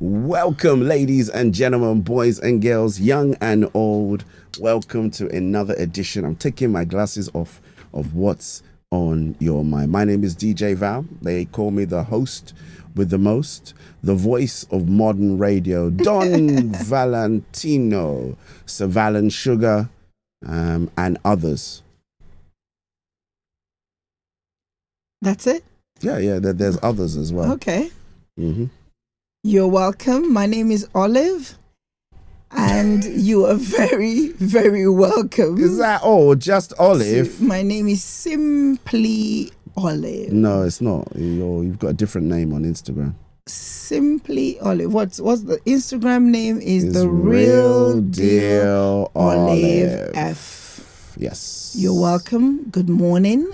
Welcome, ladies and gentlemen, boys and girls, young and old. Welcome to another edition. I'm taking my glasses off of What's on Your Mind. My name is DJ Val. They call me the host with the most, the voice of modern radio, Don Valentino, Sir Val and Sugar, and others. That's it? Yeah, there's others as well. Okay. You're welcome. My name is Olive, and you are very, very welcome. Is that all? Just Olive? My name is Simply Olive. No, it's not. You've got a different name on Instagram. Simply Olive. What's the Instagram name? Is It's the real deal Olive F. Yes. You're welcome. Good morning.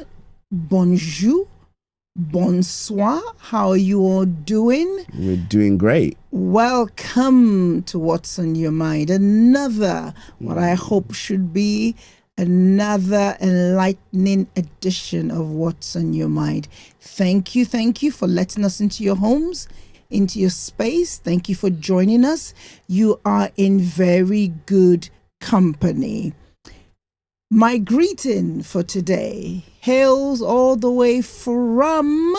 Bonjour. Bonsoir. How are you all doing? We're doing great. Welcome to What's on Your Mind. Another, what I hope should be another enlightening edition of What's on Your Mind. Thank you for letting us into your homes, into your space. Thank you for joining us. You are in very good company. My greeting for today hails all the way from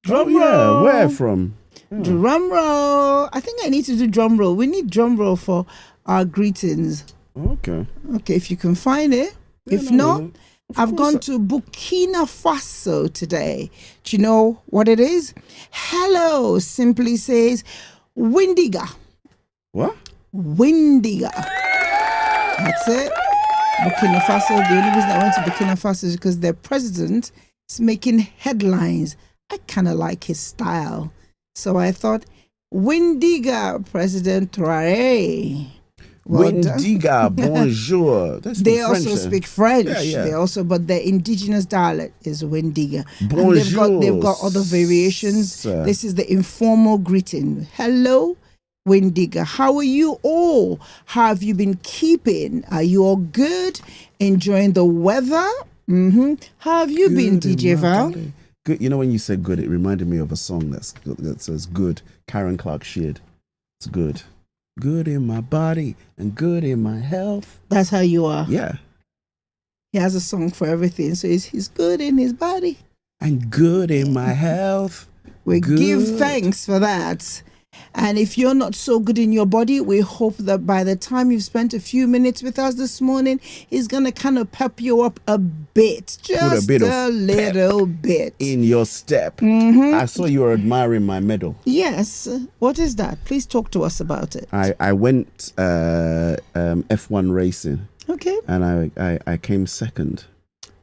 drum roll. Where from? Drum roll. I think I need to do drum roll. We need drum roll for our greetings. Okay, if you can find it. I've gone to Burkina Faso today. Do you know what it is? Hello simply says Windiga. What? Windiga. That's it. Burkina Faso. The only reason I went to Burkina Faso is because their president is making headlines. I kind of like his style. So I thought, Windiga, President Traoré. Windiga, bonjour. They also speak French. Yeah. They also, but their indigenous dialect is Windiga. Bonjour. And they've got other variations. Sir. This is the informal greeting. Hello, Windiga. How are you all? How have you been keeping? Are you all good? Enjoying the weather? How have you been, DJ Val? Good. You know, when you said good, it reminded me of a song that says good. Karen Clark Sheard. It's good. Good in my body and good in my health. That's how you are. Yeah. He has a song for everything. So he's good in his body. And good in my health. We Good. give thanks for that. And if you're not so good in your body, we hope that by the time you've spent a few minutes with us this morning, it's going to kind of pep you up a bit. Just a little bit. In your step. I saw you were admiring my medal. Yes. What is that? Please talk to us about it. I went F1 racing. Okay. And I came second.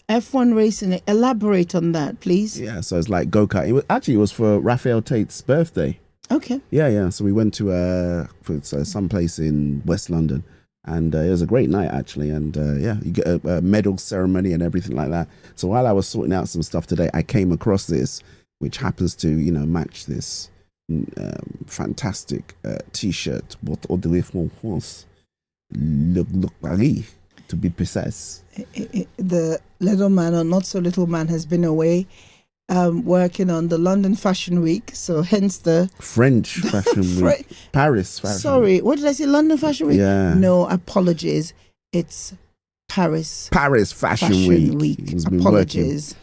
F1 racing. Elaborate on that, please. Yeah, so it's like go-kart. It was for Raphael Tate's birthday. Okay. Yeah. So we went to some place in West London, and it was a great night actually. And you get a medal ceremony and everything like that. So while I was sorting out some stuff today, I came across this, which happens to match this fantastic T-shirt. But all the way from France, look Paris, to be precise. The little man, or not so little man, has been away. Working on the London Fashion Week, so hence the French Fashion Week, Paris Fashion. Sorry, what did I say? London Fashion Week? Yeah. No, apologies. It's Paris Fashion Week. Apologies.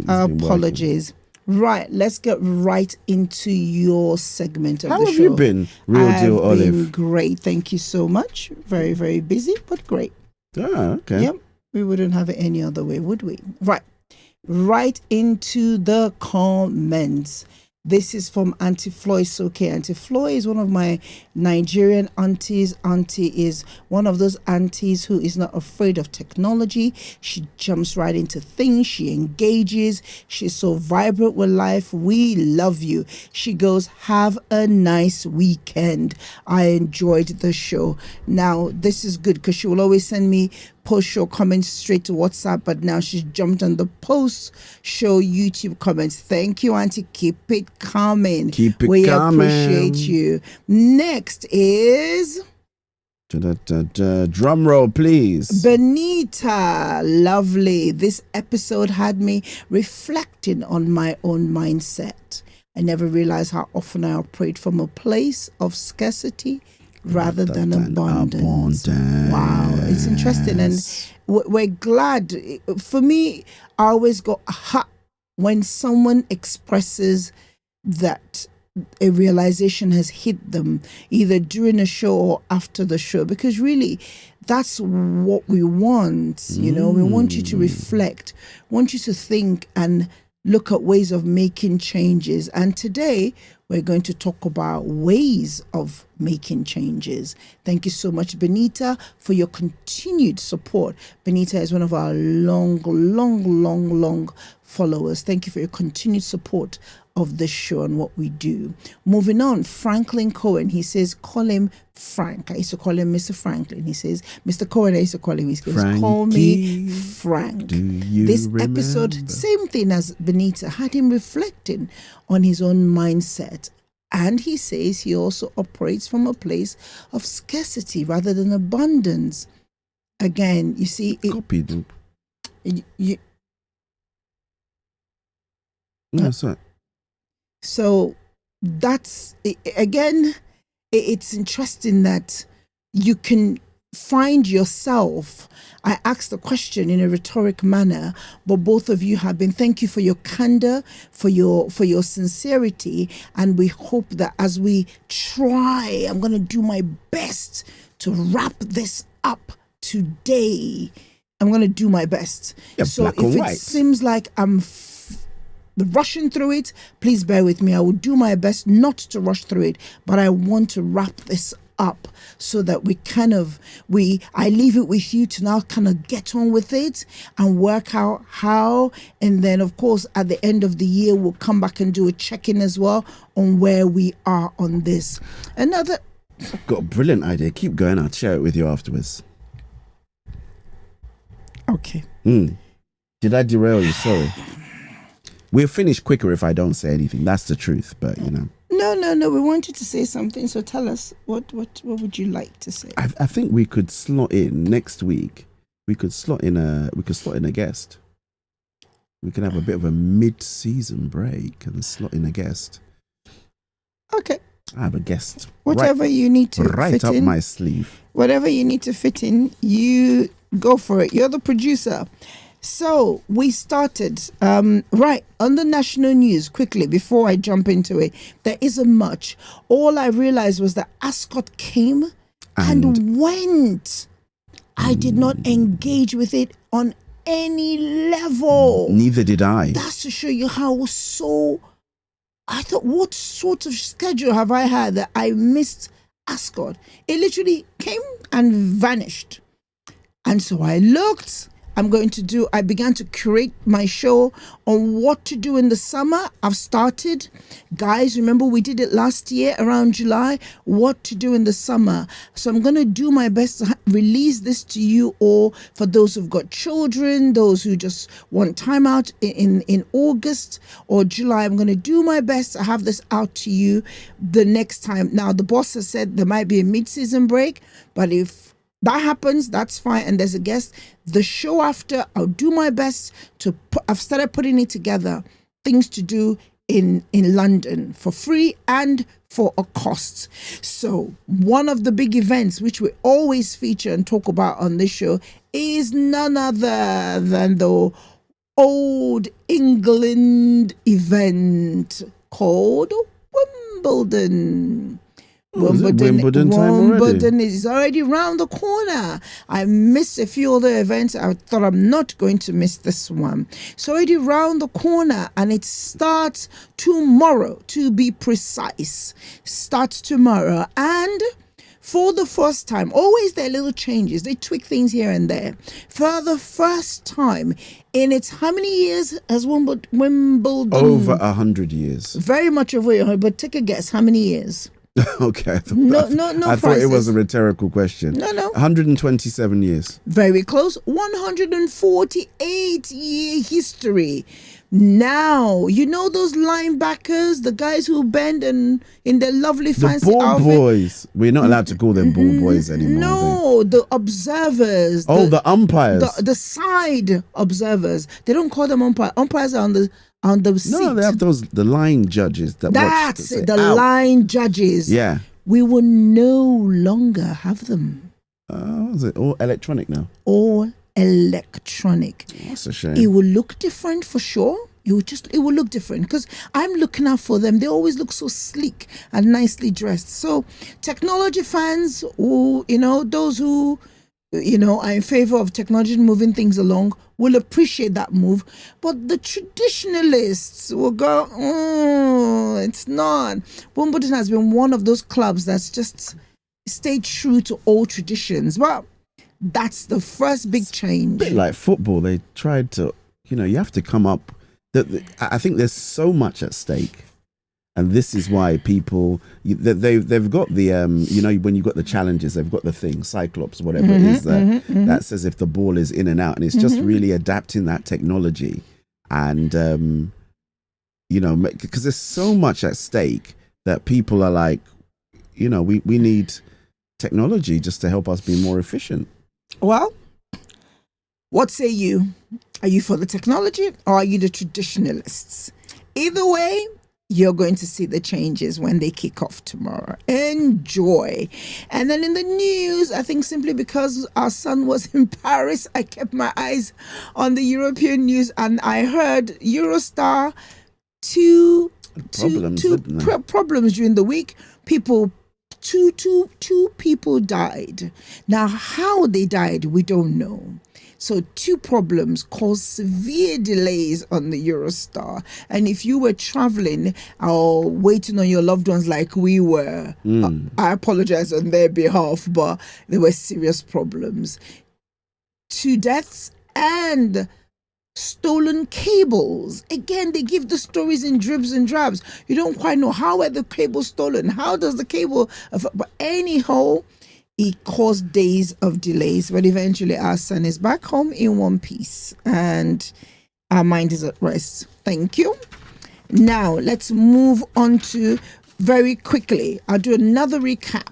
Apologies. Right, let's get right into your segment of the show. How have you been, Real Deal Olive? I've been great. Thank you so much. Very, very busy, but great. Ah, okay. Yep. We wouldn't have it any other way, would we? Right into the comments. This is from Auntie Floy Soke. Auntie Floy is one of my Nigerian aunties. Auntie is one of those aunties who is not afraid of technology. She jumps right into things. She engages. She's so vibrant with life. We love you. She goes, have a nice weekend. I enjoyed the show. Now, this is good because she will always send me post-show comments straight to WhatsApp, but now she's jumped on the post-show YouTube comments. Thank you, Auntie. Keep it coming. Keep it we coming. Appreciate you. Next is Drum roll, please. Benita, lovely. This episode had me reflecting on my own mindset. I never realized how often I operate from a place of scarcity rather than abundance. Wow, it's interesting. And we're glad. For me, I always go, aha, when someone expresses that a realization has hit them either during a show or after the show, because really that's what we want. We want you to reflect, want you to think and look at ways of making changes. And today we're going to talk about ways of making changes. Thank you so much, Benita, for your continued support. Benita is one of our long followers. Thank you for your continued support of the show and what we do. Moving on, Franklin Cohen, he says, call him Frank. I used to call him Mr. Franklin. He says, Mr. Cohen, I used to call him, he says, call me Frank. This episode, same thing as Benita, had him reflecting on his own mindset. And he says he also operates from a place of scarcity rather than abundance. Again, you see, copied. So that's, again, it's interesting that you can find yourself. I asked the question in a rhetoric manner, but both of you have been, thank you for your candor, for your sincerity. And we hope that as we try, I'm going to do my best to wrap this up today. I'm going to do my best. So if it seems like I'm rushing through it, please bear with me. I will do my best not to rush through it, but I want to wrap this up so that I leave it with you to now kind of get on with it and work out how. And then of course at the end of the year we'll come back and do a check-in as well on where we are on this. I've got a brilliant idea. Keep going. I'll share it with you afterwards. Okay. Did I derail you? Sorry. We'll finish quicker if I don't say anything. That's the truth, but No. We want you to say something. So tell us, what would you like to say? I think we could slot in next week. We could slot in a guest. We could have a bit of a mid-season break and slot in a guest. Okay. I have a guest. Whatever you need to right fit up in. my sleeve. Whatever you need to fit in, you go for it. You're the producer. So we started right on the national news quickly before I jump into it. There isn't much. All I realized was that Ascot came and went. I did not engage with it on any level. Neither did I. That's to show you how I thought, what sort of schedule have I had that I missed Ascot? It literally came and vanished. And so I looked. I began to curate my show on what to do in the summer. I've started. Guys, remember we did it last year around July, what to do in the summer. So I'm going to do my best to release this to you all, for those who've got children, those who just want time out in August or July. I'm going to do my best to have this out to you the next time. Now, the boss has said there might be a mid-season break, but if that happens, that's fine. And there's a guest. The show after, I'll do my best to I've started putting it together. Things to do in London for free and for a cost. So one of the big events which we always feature and talk about on this show is none other than the Old England event called Wimbledon. Wimbledon is already round the corner. I missed a few other events. I thought I'm not going to miss this one. It's already round the corner and it starts tomorrow, to be precise. Starts tomorrow. And for the first time, always there are little changes. They tweak things here and there. For the first time in its, how many years has Wimbledon? Over 100 years. Very much over 100, but take a guess. How many years? Okay. I thought it was a rhetorical question. No. 127 years. Very close. 148-year history. Now, you know those linebackers, the guys who bend and in their lovely The fancy ball outfit. boys. We're not allowed to call them ball boys anymore. No, the observers. Oh, the umpires. The side observers. They don't call them umpires. Umpires are on the seat. No, they have the line judges that That's watch. it. The line judges. Yeah. We will no longer have them. Is it all electronic now? All electronic. That's a shame. It will look different for sure. It will look different because I'm looking out for them. They always look so sleek and nicely dressed. So technology fans who, those who, are in favor of technology moving things along will appreciate that move. But the traditionalists will go, oh, it's not. Wimbledon has been one of those clubs that's just stayed true to old traditions. Well, that's the first big change. A bit like football. They tried to, you have to come up. I think there's so much at stake, and this is why people they've got the when you've got the challenges, they've got the thing Cyclops, whatever it is that says if the ball is in and out, and it's just really adapting that technology, and because there's so much at stake that people are like, we need technology just to help us be more efficient. Well, what say you? Are you for the technology or are you the traditionalists? Either way, you're going to see the changes when they kick off tomorrow. Enjoy. And then in the news, I think simply because our son was in Paris, I kept my eyes on the European news and I heard Eurostar two problems during the week. Two people died. Now, how they died, we don't know. So 2 problems caused severe delays on the Eurostar. And if you were traveling or waiting on your loved ones like we were, I apologize on their behalf, but there were serious problems. 2 deaths and stolen cables. Again, they give the stories in dribs and drabs. You don't quite know how are the cables stolen. How does the cable... But anyhow, it caused days of delays, but eventually our son is back home in one piece and our mind is at rest. Thank you. Now, let's move on to very quickly. I'll do another recap.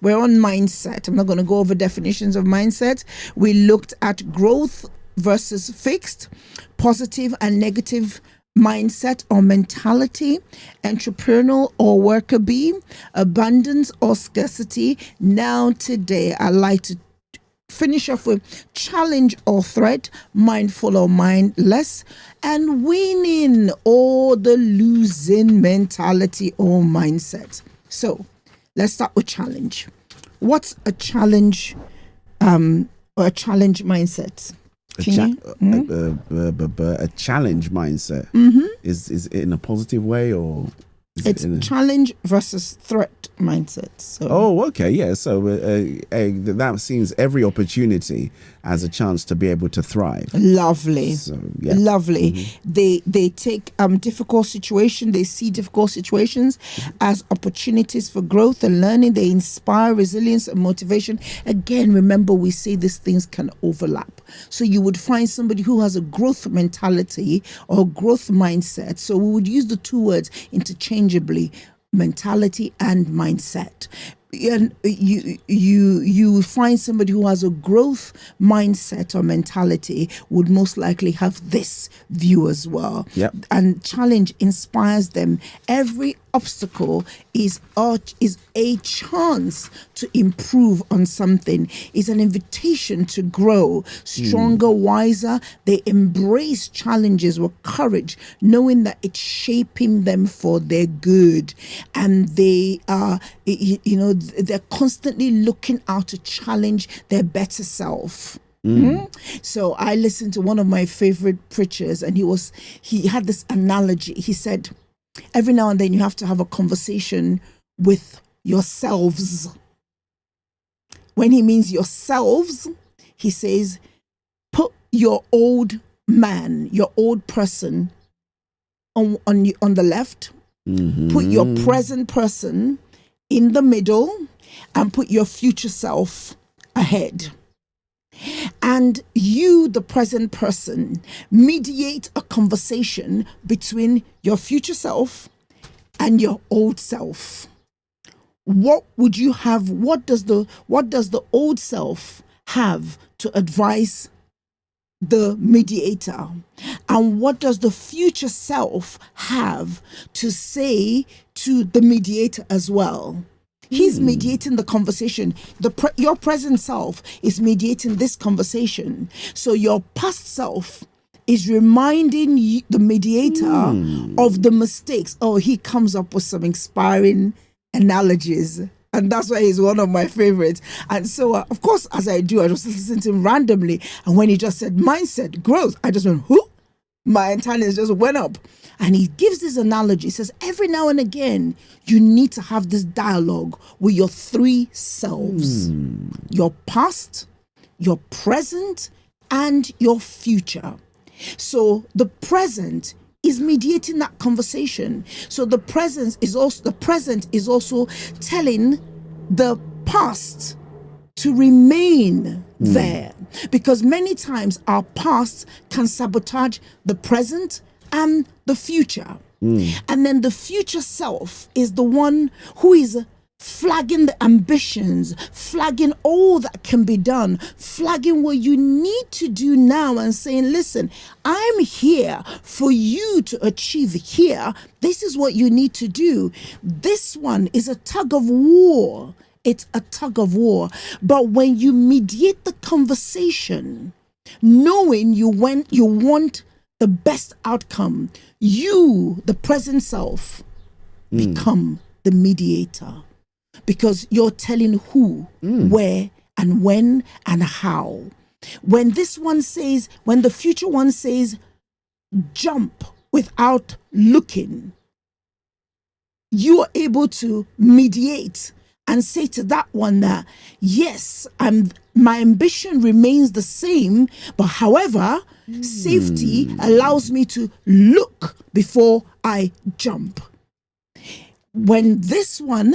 We're on mindset. I'm not going to go over definitions of mindset. We looked at growth versus fixed, positive and negative mindset or mentality, entrepreneurial or worker bee, abundance or scarcity. Now today I like to finish off with challenge or threat, mindful or mindless, and winning or the losing mentality or mindset. So let's start with challenge. What's a challenge or a challenge mindset? A challenge mindset. Is it in a positive way or it's challenge versus threat mindset? So. Oh, okay, yeah. So that seems every opportunity as a chance to be able to thrive. Lovely, so, yeah. Lovely. They take difficult situations. They see difficult situations as opportunities for growth and learning. They inspire resilience and motivation. Again, remember we say these things can overlap. So you would find somebody who has a growth mentality or growth mindset. So we would use the 2 words interchangeably, mentality and mindset. And you find somebody who has a growth mindset or mentality would most likely have this view as well. Yep. And challenge inspires them. Every obstacle is a chance to improve on something, is an invitation to grow stronger, wiser. They embrace challenges with courage, knowing that it's shaping them for their good. And they are, they're constantly looking out to challenge their better self. So I listened to one of my favorite preachers, and he had this analogy. He said, every now and then you have to have a conversation with yourselves. When he means yourselves, he says, put your old man, your old person on the left, put your present person in the middle, and put your future self ahead. And you, the present person, mediate a conversation between your future self and your old self. What would you have? What does the old self have to advise the mediator? And what does the future self have to say to the mediator as well? He's mediating the conversation. Your present self is mediating this conversation. So your past self is reminding you, the mediator, of the mistakes. Oh, he comes up with some inspiring analogies. And that's why he's one of my favorites. And so, of course, as I do, I just listen to him randomly. And when he just said mindset, growth, I just went, who? My antennas just went up. And he gives this analogy. He says, every now and again, you need to have this dialogue with your three selves. Your past, your present, and your future. So the present is mediating that conversation. So the present is also telling the past to remain there, because many times our past can sabotage the present and the future. And then the future self is the one who is flagging the ambitions, flagging all that can be done, flagging what you need to do now, and saying, listen, I'm here for you to achieve here. This is what you need to do. This one is a tug of war. It's a tug of war. But when you mediate the conversation, knowing you want the best outcome, you, the present self, become the mediator. Because you're telling who, where, and when, and how. When the future one says, jump without looking, you are able to mediate and say to that one that, yes, my ambition remains the same, but however, safety allows me to look before I jump. When this one,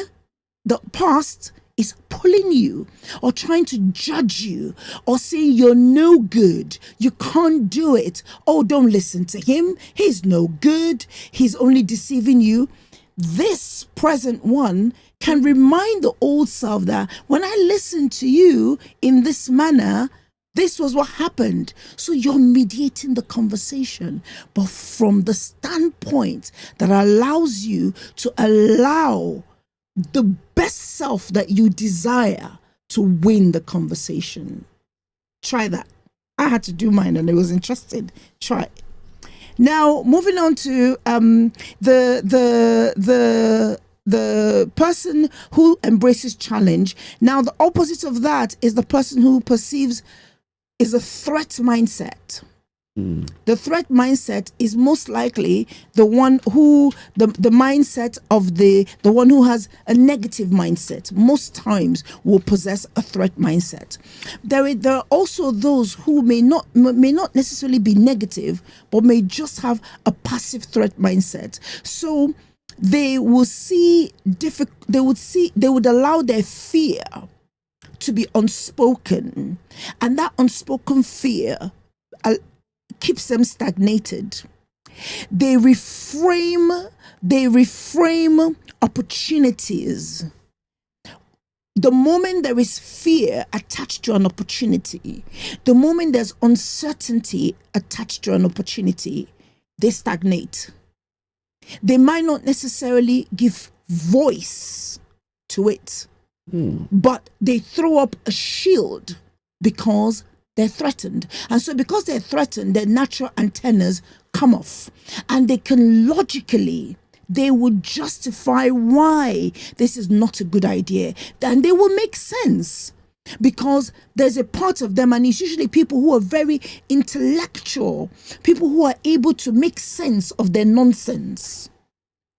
the past, is pulling you or trying to judge you or saying you're no good, you can't do it, oh, don't listen to him, he's no good, he's only deceiving you, this present one can remind the old self that when I listened to you in this manner, this was what happened. So you're mediating the conversation, but from the standpoint that allows you to allow the best self that you desire to win the conversation. Try that. I had to do mine and I was interested. Try it. Now, moving on to the person who embraces challenge. Now, the opposite of that is the person who perceives is a threat mindset. The threat mindset is most likely the one who, the mindset of the one who has a negative mindset, most times will possess a threat mindset. There are also those who may not necessarily be negative, but may just have a passive threat mindset. So they would allow their fear to be unspoken, and that unspoken fear keeps them stagnated. They reframe opportunities. The moment there is fear attached to an opportunity, the moment there's uncertainty attached to an opportunity, they stagnate. They might not necessarily give voice to it, but they throw up a shield because they're threatened. And so because they're threatened, their natural antennas come off. And they would justify why this is not a good idea. And they will make sense. Because there's a part of them, and it's usually people who are very intellectual, people who are able to make sense of their nonsense,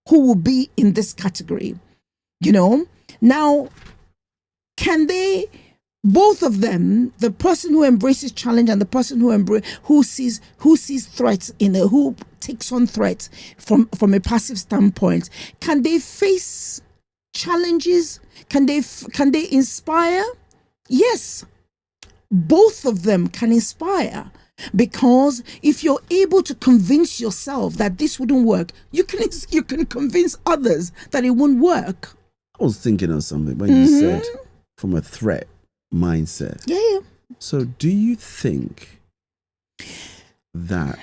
who will be in this category. Now, can they... Both of them, the person who embraces challenge and the person who sees threats who takes on threats from a passive standpoint, can they face challenges? Can they inspire? Yes, both of them can inspire. Because if you're able to convince yourself that this wouldn't work, you can convince others that it won't work. I was thinking of something when you said from a threat mindset. Yeah. So do you think that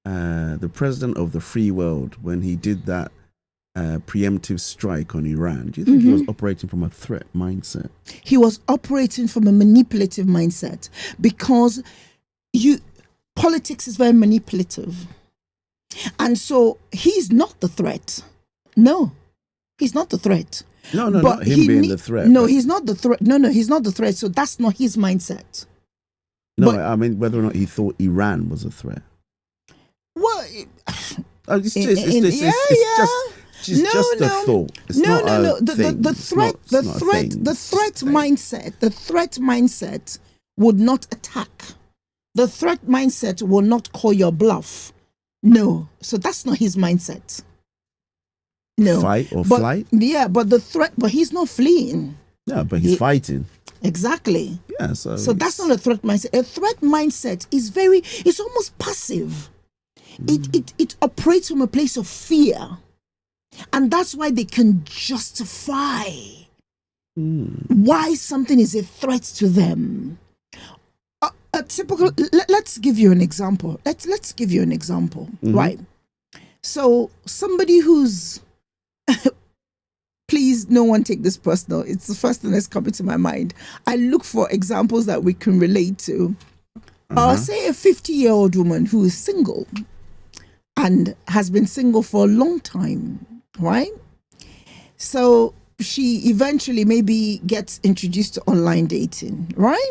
the president of the free world, when he did that preemptive strike on Iran, do you think he was operating from a threat mindset? He was operating from a manipulative mindset, because politics is very manipulative. And so he's not the threat. No, he's not the threat. No, but not him being the threat. No, he's not the threat. No, he's not the threat. So that's not his mindset. No, I mean whether or not he thought Iran was a threat. Well, It's just a thought. It's not a thing. The threat mindset would not attack. The threat mindset will not call your bluff. No, so that's not his mindset. No, fight or flight. Yeah, but he's not fleeing. Yeah, but he's fighting. Exactly. Yeah, so that's not a threat mindset. A threat mindset is it's almost passive. It operates from a place of fear, and that's why they can justify why something is a threat to them. A typical. Let's give you an example. Let's give you an example, right? So somebody who's please, no one take this personal. It's the first thing that's coming to my mind. I look for examples that we can relate to. Say a 50-year-old woman who is single and has been single for a long time, right? So she eventually maybe gets introduced to online dating, right?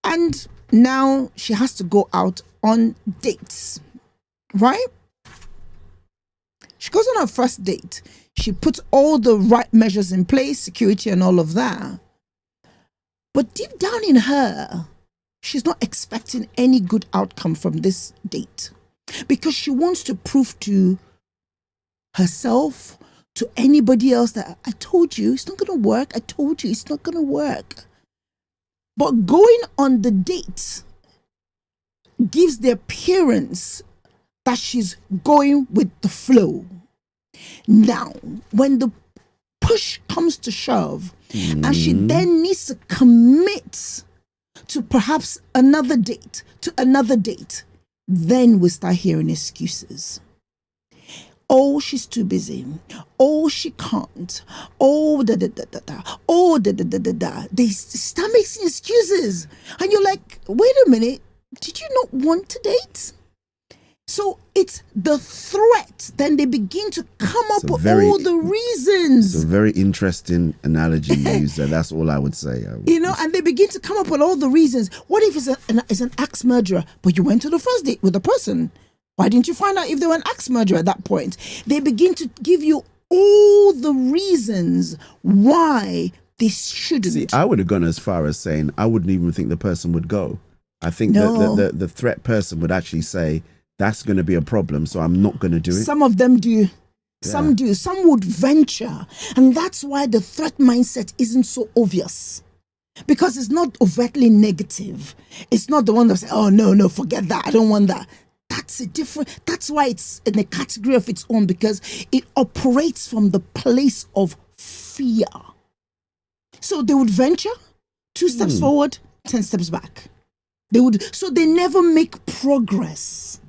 And now she has to go out on dates, right? She goes on her first date. She puts all the right measures in place, security and all of that. But deep down in her, she's not expecting any good outcome from this date, because she wants to prove to herself, to anybody else, that I told you it's not going to work. I told you it's not going to work. But going on the date gives the appearance that she's going with the flow. Now, when the push comes to shove, and she then needs to commit to perhaps another date, then we start hearing excuses. Oh, she's too busy. Oh, she can't. Oh, da-da-da-da-da. Oh, da-da-da-da-da. They start making excuses. And you're like, wait a minute. Did you not want to date? So it's the threat. Then they begin to come up with all the reasons. It's a very interesting analogy you use there. That's all I would say. And they begin to come up with all the reasons. What if it's an axe murderer, but you went to the first date with the person? Why didn't you find out if they were an axe murderer at that point? They begin to give you all the reasons why this shouldn't. See, I would have gone as far as saying I wouldn't even think the person would go. I think the threat person would actually say, that's going to be a problem, so I'm not going to do it. Some of them do. Some do. Some would venture. And that's why the threat mindset isn't so obvious. Because it's not overtly negative. It's not the one that says, oh, no, forget that. I don't want that. That's why it's in a category of its own, because it operates from the place of fear. So they would venture 2 steps forward, 10 steps back. So they never make progress.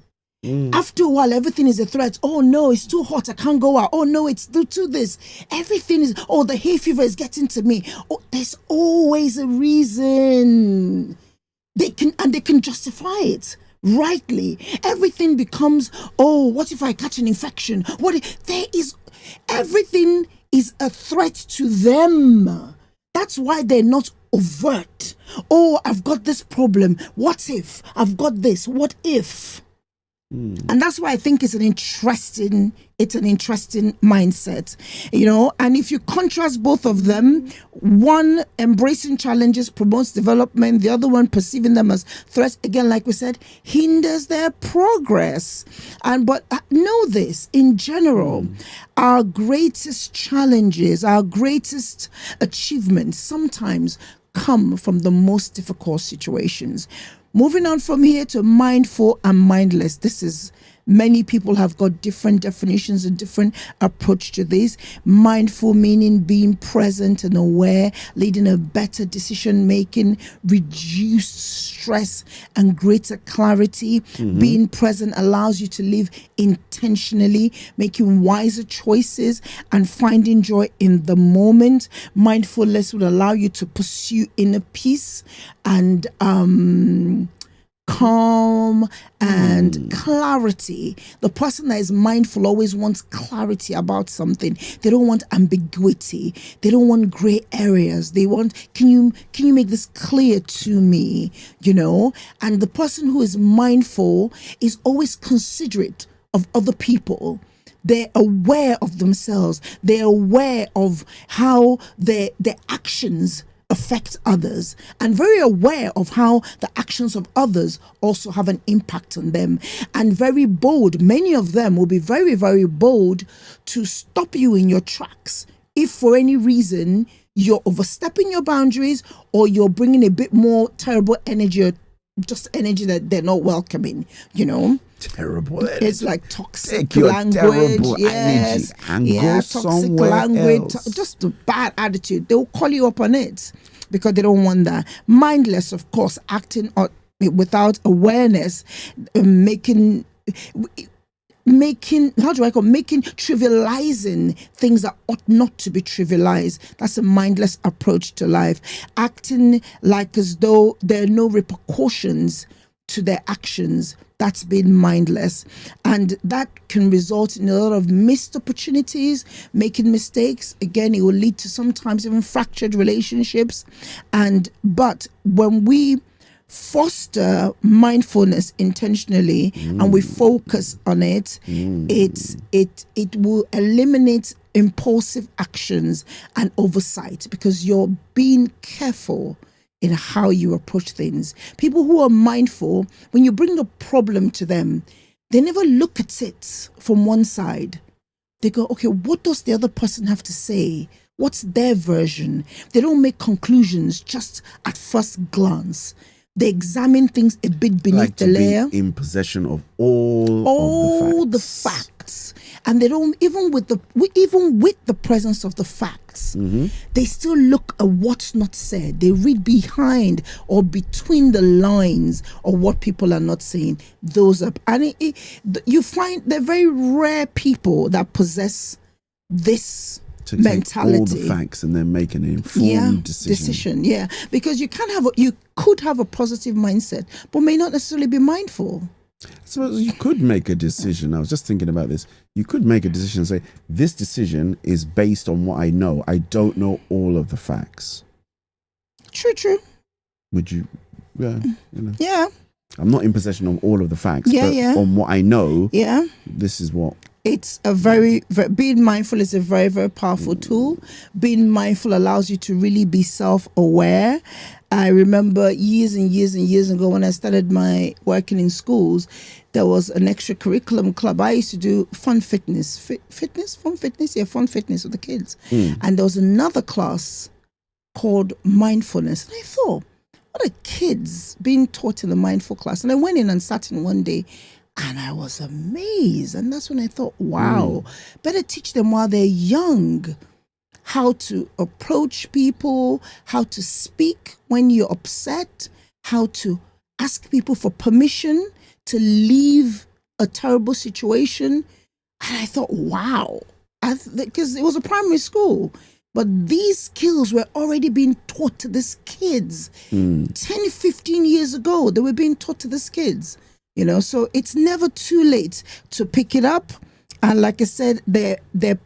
After a while, everything is a threat. Oh no, it's too hot, I can't go out. Oh no, it's too this. Everything is, oh, the hay fever is getting to me. Oh, there's always a reason. They can justify it rightly. Everything becomes, oh, what if I catch an infection? Everything is a threat to them. That's why they're not overt. Oh, I've got this problem. What if? I've got this. What if? And that's why I think it's an interesting mindset, and if you contrast both of them, one embracing challenges promotes development, the other one perceiving them as threats, again, like we said, hinders their progress. But know this, in general, our greatest challenges, our greatest achievements sometimes come from the most difficult situations. Moving on from here to mindful and mindless. This is, many people have got different definitions and different approach to this. Mindful meaning being present and aware, leading a better decision making, reduced stress and greater clarity. Being present allows you to live intentionally, making wiser choices and finding joy in the moment. Mindfulness would allow you to pursue inner peace and calm and clarity. The person that is mindful always wants clarity about something. They don't want ambiguity. They don't want gray areas. They want, can you make this clear to me? You know, and the person who is mindful is always considerate of other people. They're aware of themselves. They're aware of how their actions affect others, and very aware of how the actions of others also have an impact on them, and very bold. Many of them will be very, very bold to stop you in your tracks if for any reason you're overstepping your boundaries or you're bringing a bit more terrible energy, or just energy that they're not welcoming, you know. Terrible energy. It's like toxic Take your language, terrible yes, energy and go toxic somewhere language, else. just a bad attitude. They'll call you up on it because they don't want that. Mindless, of course, acting without awareness, making trivializing things that ought not to be trivialized. That's a mindless approach to life. Acting like as though there are no repercussions to their actions. That's being mindless, and that can result in a lot of missed opportunities, making mistakes. Again, it will lead to sometimes even fractured relationships. But when we foster mindfulness intentionally and we focus on it, it will eliminate impulsive actions and oversight, because you're being careful in how you approach things. People who are mindful, when you bring a problem to them, they never look at it from one side. They go, okay, what does the other person have to say? What's their version? They don't make conclusions just at first glance. They examine things a bit beneath the layer. In possession of all the facts. And they don't, even with the presence of the facts, they still look at what's not said. They read behind or between the lines of what people are not saying. Those are, and you find they're very rare people that possess this to mentality. Take all the facts and then make an informed decision. Yeah, because you could have a positive mindset, but may not necessarily be mindful. So you could make a decision. I was just thinking about this. You could make a decision and say, this decision is based on what I know. I don't know all of the facts. True. Would you? Yeah. You know. Yeah. I'm not in possession of all of the facts. Yeah, but on what I know. Yeah. This is what. It's a very, being mindful is a very, very powerful tool. Being mindful allows you to really be self-aware. I remember years and years ago when I started my working in schools, there was an extracurriculum club. I used to do fun fitness with the kids. And there was another class called mindfulness. And I thought, what are kids being taught in the mindful class? And I went in and sat in one day, and I was amazed. And that's when I thought, wow, better teach them while they're young how to approach people, how to speak when you're upset, how to ask people for permission to leave a terrible situation. And I thought, wow, because it was a primary school. But these skills were already being taught to these kids 10, 15 years ago. They were being taught to these kids. You know, so it's never too late to pick it up. And like I said, they're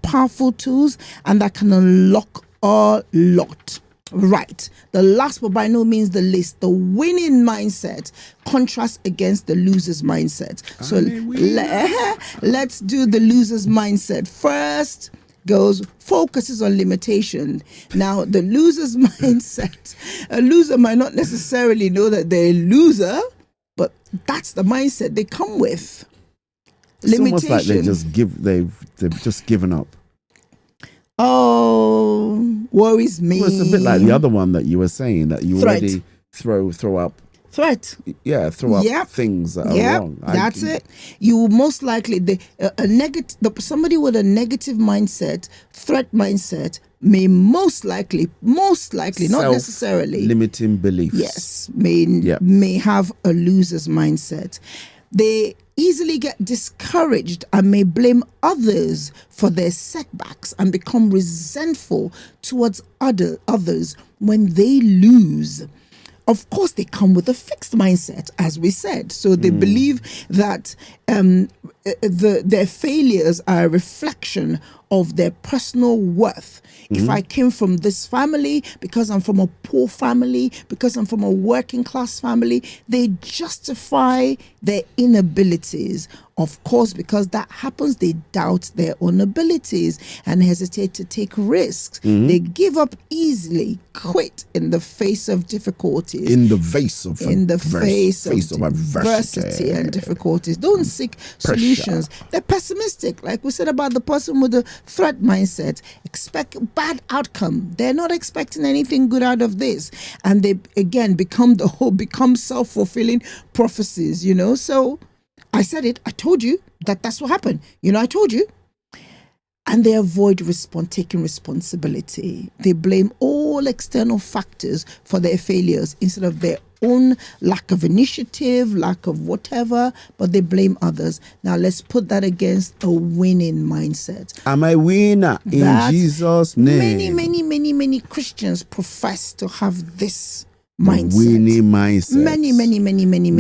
powerful tools, and that can unlock a lot. Right. The last, but by no means the least, the winning mindset contrasts against the loser's mindset. So let's do the loser's mindset. First goes focuses on limitation. Now, the loser's mindset, a loser might not necessarily know that they're a loser, but that's the mindset they come with. It's Limitation. almost like they've just given up. Oh, worries me. Well, it's a bit like the other one that you were saying, that you Threat. already throw up. Threat. Yeah, throw up Yep. things that are Yep, wrong. that's it. You will most likely somebody with a negative mindset, threat mindset, may most likely, not necessarily, limiting beliefs. yes, may have a loser's mindset. They easily get discouraged and may blame others for their setbacks and become resentful towards others when they lose. Of course, they come with a fixed mindset, as we said. So they believe that their failures are a reflection of their personal worth. If I came from this family, because I'm from a poor family, because I'm from a working class family, they justify their inabilities. Of course, because that happens, they doubt their own abilities and hesitate to take risks. They give up easily, quit in the face of difficulties. In the face of adversity and difficulties. Don't seek solutions. They're pessimistic, like we said about the person with the threat mindset. Expect bad outcome. They're not expecting anything good out of this, and they again become self-fulfilling prophecies. So I said it. I told you that's what happened. I told you. And they avoid taking responsibility. They blame all external factors for their failures instead of their own lack of initiative, lack of whatever, but they blame others. Now let's put that against a winning mindset. I'm a winner in Jesus' name. Many Christians profess to have this mindset. Winning mindset. Many.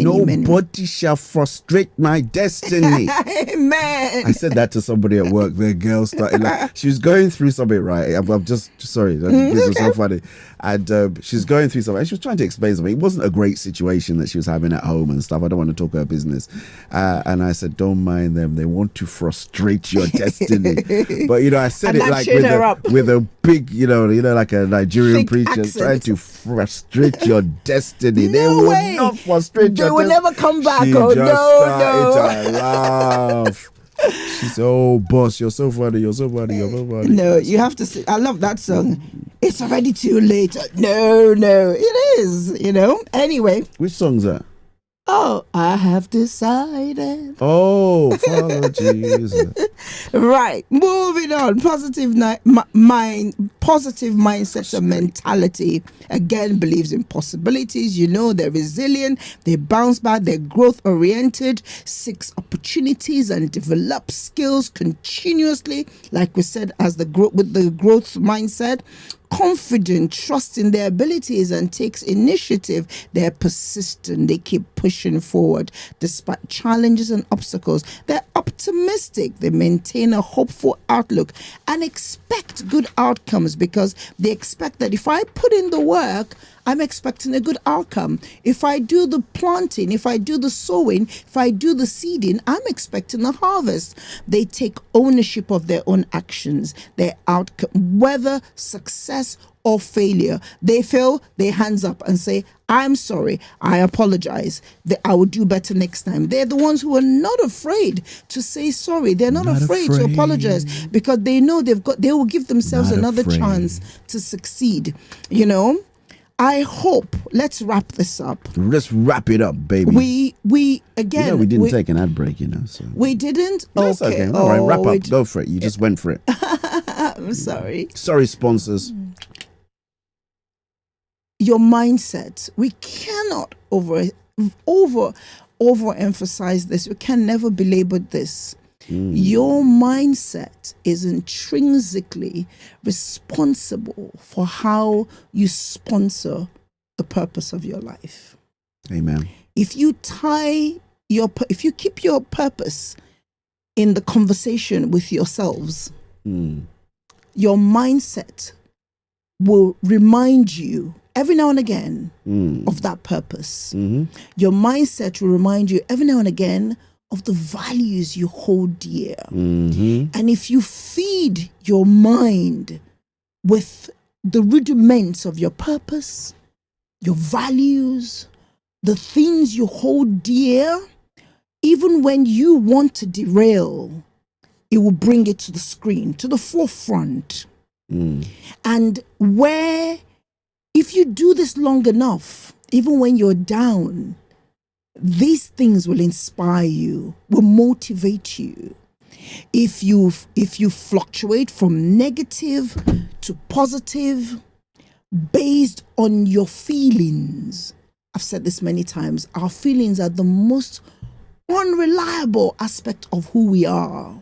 Nobody shall frustrate my destiny. Amen. I said that to somebody at work. The girl started she was going through something, right? I'm just sorry. This was so funny. And she's going through something. And she was trying to explain something. It wasn't a great situation that she was having at home and stuff. I don't want to talk her business. And I said, don't mind them. They want to frustrate your destiny. But I said it like with a big, like a Nigerian preacher trying to frustrate your destiny. They will not frustrate your destiny. They will never come back. She just started to laugh. She said, "Oh, boss, you're so funny. You're so funny. You're so funny." No, you have to say, I love that song. It's already too late. No, it is. Anyway, which song's that? Oh, I have decided. Oh, follow Jesus. Right, moving on. Positive mindset and mentality. Again, believes in possibilities. They're resilient. They bounce back. They're growth oriented. Seeks opportunities and develop skills continuously. Like we said, with the growth mindset. Confident, trust in their abilities and takes initiative. They're persistent. They keep pushing forward despite challenges and obstacles. They're optimistic. They maintain a hopeful outlook and expect good outcomes because they expect that if I put in the work, I'm expecting a good outcome. If I do the planting, if I do the sowing, if I do the seeding, I'm expecting a harvest. They take ownership of their own actions, their outcome, whether success or failure. They fail, they hands up and say, I'm sorry, I apologize. I will do better next time. They're the ones who are not afraid to say sorry. They're not afraid to apologize because they know they will give themselves another chance to succeed. I hope, let's wrap this up. Let's wrap it up, baby. We again. We didn't take an ad break, so. We didn't? That's okay. All right, wrap up. Go for it. You just went for it. I'm sorry. Sorry, sponsors. Your mindset. We cannot overemphasize this. We can never belabor this. Your mindset is intrinsically responsible for how you sponsor the purpose of your life. Amen. If you keep your purpose in the conversation with yourselves, your mindset will remind you every now and again of that purpose. Your mindset will remind you every now and again of the values you hold dear. And if you feed your mind with the rudiments of your purpose, your values, the things you hold dear, even when you want to derail, it will bring it to the screen, to the forefront. And where, if you do this long enough, even when you're down, these things will inspire you, will motivate you. If you fluctuate from negative to positive based on your feelings, I've said this many times, our feelings are the most unreliable aspect of who we are.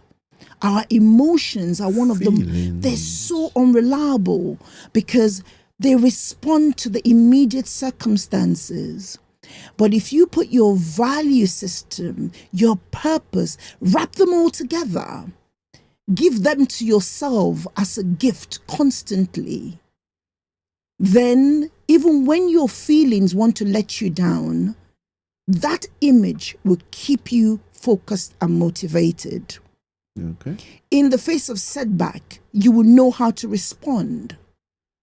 Our emotions are one of them. They're so unreliable because they respond to the immediate circumstances. But if you put your value system, your purpose, wrap them all together, give them to yourself as a gift constantly, then even when your feelings want to let you down, that image will keep you focused and motivated. Okay. In the face of setback, you will know how to respond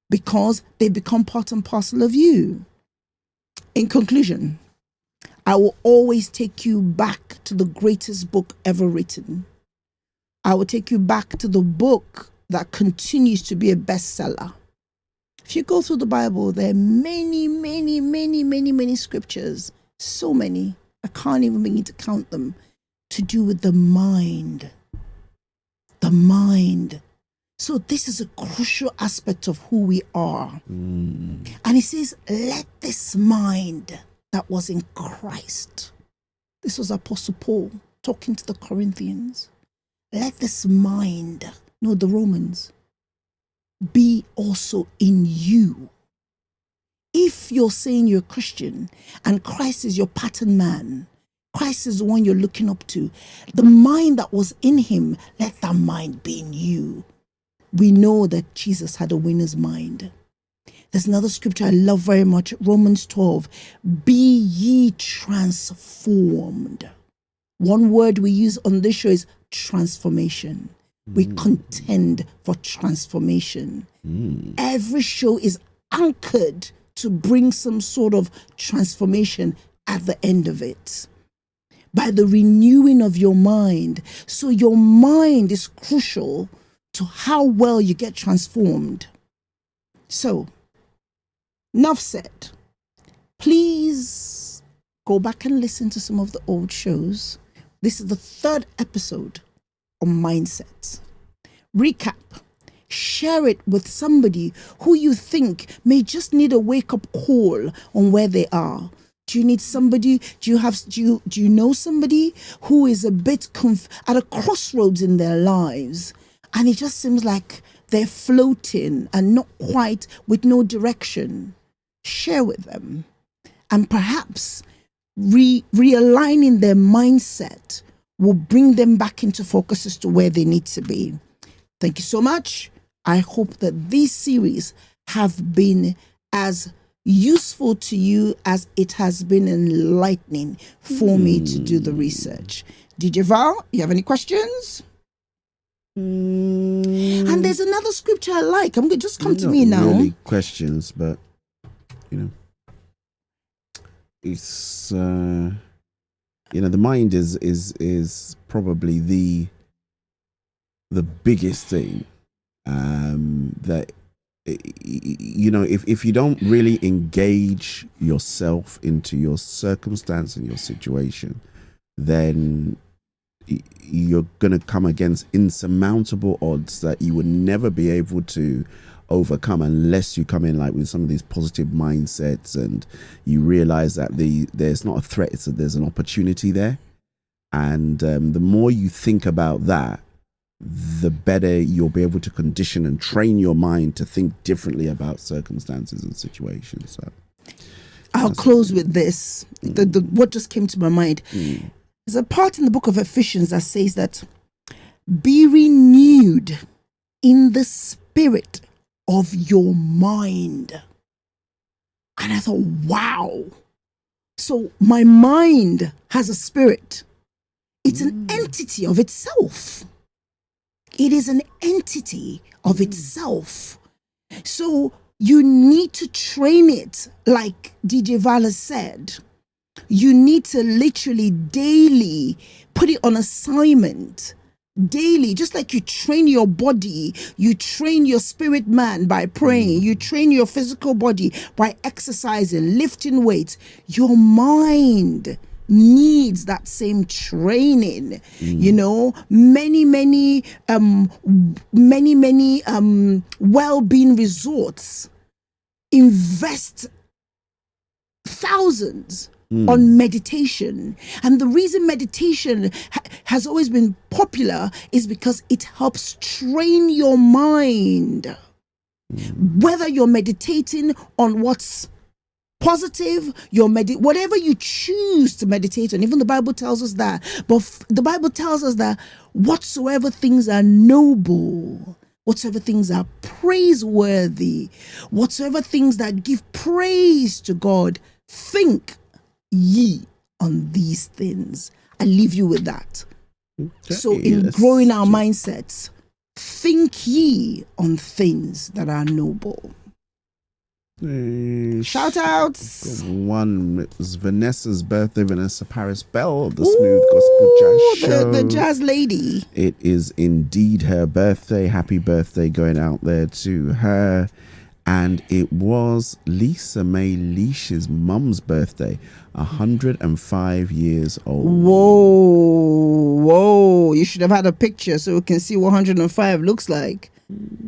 because they become part and parcel of you. In conclusion, I will always take you back to the greatest book ever written. I will take you back to the book that continues to be a bestseller. If you go through the Bible, there are many, many, many, many, many scriptures, so many, I can't even begin to count them, to do with the mind. The mind. So this is a crucial aspect of who we are. And it says, let this mind that was in Christ. This was Apostle Paul talking to the Corinthians. Let this mind, no, the Romans, be also in you. If you're saying you're a Christian and Christ is your pattern man, Christ is the one you're looking up to, the mind that was in him, let that mind be in you. We know that Jesus had a winner's mind. There's another scripture I love very much, Romans 12. Be ye transformed. One word we use on this show is transformation. We contend for transformation. Every show is anchored to bring some sort of transformation at the end of it. By the renewing of your mind. So your mind is crucial to how well you get transformed. So, enough said. Please go back and listen to some of the old shows. This is the 3rd episode on mindset. Recap. Share it with somebody who you think may just need a wake-up call on where they are. Do you need somebody? Do you know somebody who is a bit at a crossroads in their lives, and it just seems like they're floating and not quite with no direction? Share with them, and perhaps realigning their mindset will bring them back into focus as to where they need to be. Thank you so much. I hope that these series have been as useful to you as it has been enlightening for me to do the research. DJ Val, you have any questions? And there's another scripture I like. I'm going to just come to me now. Really questions, but it's the mind is probably the biggest thing that if you don't really engage yourself into your circumstance and your situation, then you're going to come against insurmountable odds that you would never be able to overcome unless you come in like with some of these positive mindsets and you realize that there's not a threat, there's an opportunity there. And the more you think about that, the better you'll be able to condition and train your mind to think differently about circumstances and situations. So I'll close with this. What just came to my mind. There's a part in the book of Ephesians that says that be renewed in the spirit of your mind. And I thought, wow. So my mind has a spirit. It's an entity of itself. It is an entity of itself. So you need to train it, like DJ Vala said. You need to literally daily put it on assignment daily, just like you train your body, you train your spirit man by praying, you train your physical body by exercising, lifting weights. Your mind needs that same training. You know, many well-being resorts invest thousands on meditation. And the reason meditation has always been popular is because it helps train your mind. Whether you're meditating on what's positive, whatever you choose to meditate on, even the Bible tells us that. But the Bible tells us that whatsoever things are noble, whatsoever things are praiseworthy, whatsoever things that give praise to God, think ye on these things. I leave you with that. Okay, So in growing our mindsets, think ye on things that are noble. Shout outs. One, it was Vanessa's birthday, Vanessa Paris Bell of the Smooth Gospel Jazz Show. The jazz lady. It is indeed her birthday. Happy birthday going out there to her. And it was Lisa May Leish's mum's birthday, 105 years old. Whoa. You should have had a picture so we can see what 105 looks like.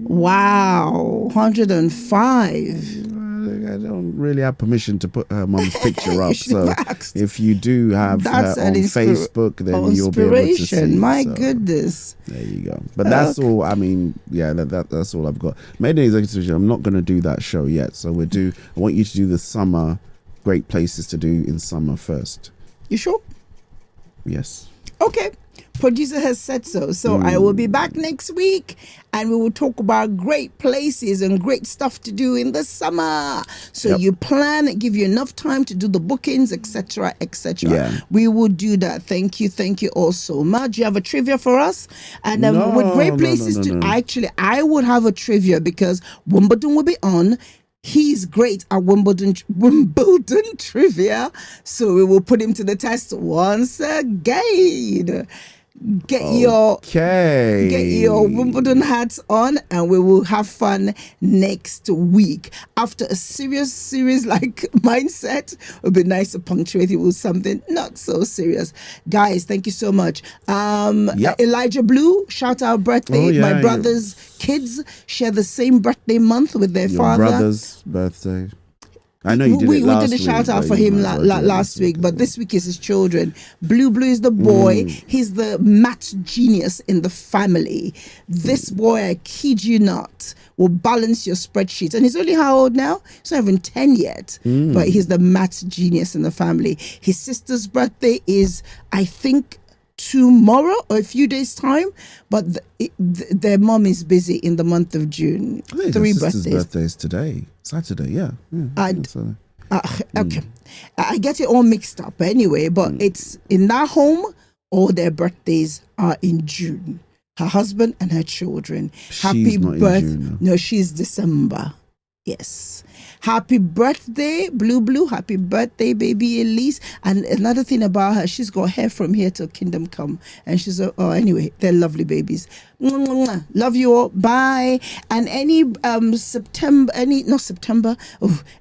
Wow, 105. I don't really have permission to put her mum's picture up. So if you do have her on Facebook, then you'll be able to see. My goodness. There you go. But that's all. I mean, yeah, that's all I've got. Made an executive show. I'm not going to do that show yet. So I want you to do the summer, great places to do in summer first. You sure? Yes. Okay. Producer has said so. So I will be back next week and we will talk about great places and great stuff to do in the summer. So you plan, give you enough time to do the bookings, etc., etc. Yeah. We will do that. Thank you all so much. You have a trivia for us? And with great places actually, I would have a trivia because Wimbledon will be on. He's great at Wimbledon trivia. So we will put him to the test once again. Get your Wimbledon hats on and we will have fun next week. After a serious like mindset, it would be nice to punctuate it with something not so serious. Guys, thank you so much. Elijah Blue, shout out birthday. My brother's kids share the same birthday month with their father. Your brother's birthday. I know you did we did a shout out for him last week, but this week is his children. Blue is the boy. He's the math genius in the family. This boy, I kid you not, will balance your spreadsheet. And he's only how old now? He's not even 10 yet, but he's the math genius in the family. His sister's birthday is, I think, tomorrow or a few days time, but their mom is busy in the month of June. 3 birthdays. Birthdays today, Saturday. Okay, I get it all mixed up anyway, but it's in that home. All their birthdays are in June. Her husband and her children. Happy birthday! No, she's December. Yes. Happy birthday, Blue. Happy birthday, baby Elise. And another thing about her, she's got hair from here till kingdom come. And she's, anyway, they're lovely babies. Love you all. Bye. And any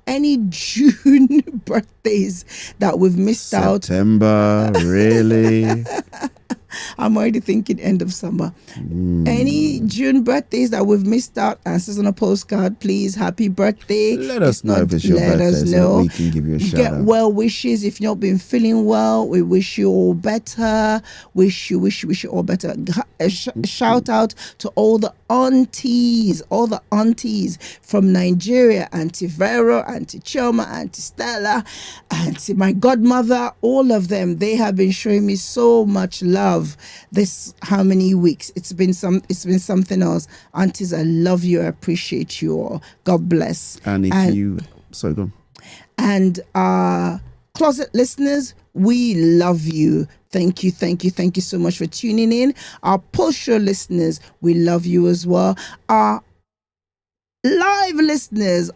any June birthdays that we've missed out. September, really? I'm already thinking end of summer. Any June birthdays that we've missed out, answers on a postcard, please. Happy birthday. Let us know if it's your birthday so we can give you a shout out. Get well wishes. If you've not been feeling well, we wish you all better. Wish you all better. Shout out to all the aunties from Nigeria, Auntie Vero, Auntie Choma, Auntie Stella, Auntie my godmother, all of them. They have been showing me so much love this how many weeks. It's been something else. Aunties, I love you. I appreciate you all. God bless. And sorry, go on. And closet listeners, we love you. Thank you so much for tuning in. Our post show listeners, we love you as well. Our live listeners,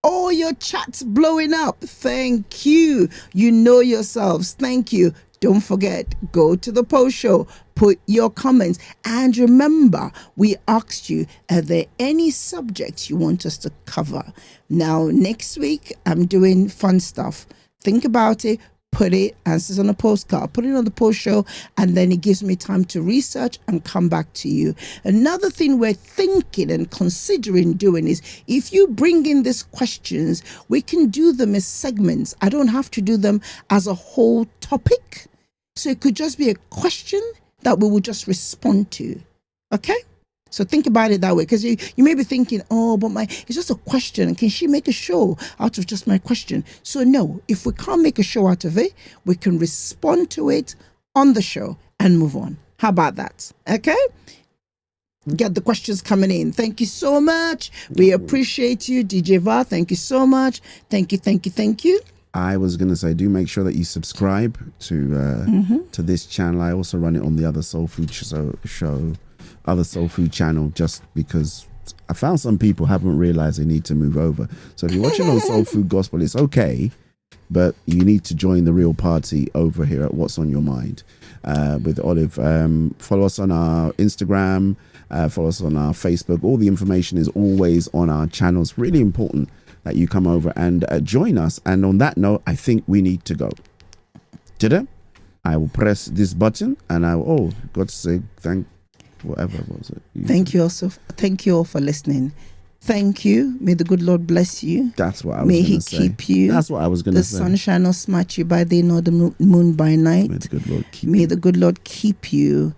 all your chats blowing up, thank you. You know yourselves. Thank you. Don't forget, go to the post show, put your comments, and remember, we asked you, are there any subjects you want us to cover? Now, next week, I'm doing fun stuff. Think about it, put it, answers on a postcard, put it on the post show, and then it gives me time to research and come back to you. Another thing we're thinking and considering doing is, if you bring in these questions, we can do them as segments. I don't have to do them as a whole topic. So it could just be a question that we will just respond to. Okay? So think about it that way, because you may be thinking, oh, but it's just a question. Can she make a show out of just my question? So no, if we can't make a show out of it, we can respond to it on the show and move on. How about that? Okay? Get the questions coming in. Thank you so much. We appreciate you. DJ Val, thank you so much. Thank you, thank you, thank you. I was going to say, do make sure that you subscribe to this channel. I also run it on the other soul food other soul food channel, just because I found some people haven't realized they need to move over. So if you're watching on Soul Food Gospel, it's okay, but you need to join the real party over here at What's on Your Mind with Olive. Follow us on our Instagram, follow us on our Facebook. All the information is always on our channels. Really important that you come over and join us. And on that note, I think we need to go. Today, I will press this button and I will, God say whatever was it. Thank you all for listening. Thank you. May the good Lord bless you. That's what I was going to say. May He keep you. That's what I was going to say. The sun shall not smite you by day, nor the moon by night. May the good Lord keep May you. the good Lord keep you.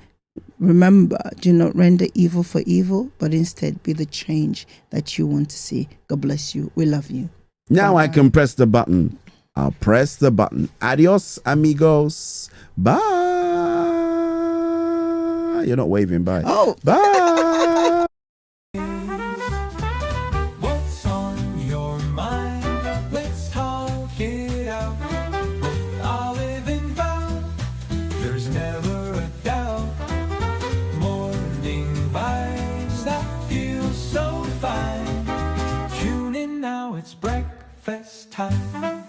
Remember, do not render evil for evil, but instead be the change that you want to see. God bless you. We love you. Now Bye. I can press the button. I'll press the button. Adios, amigos. Bye. You're not waving. Bye. Oh. Bye. What's on your mind? Let's talk it out. With Olive and Val, there's never a doubt. Morning vibes that feel so fine. Tune in now, it's breakfast time.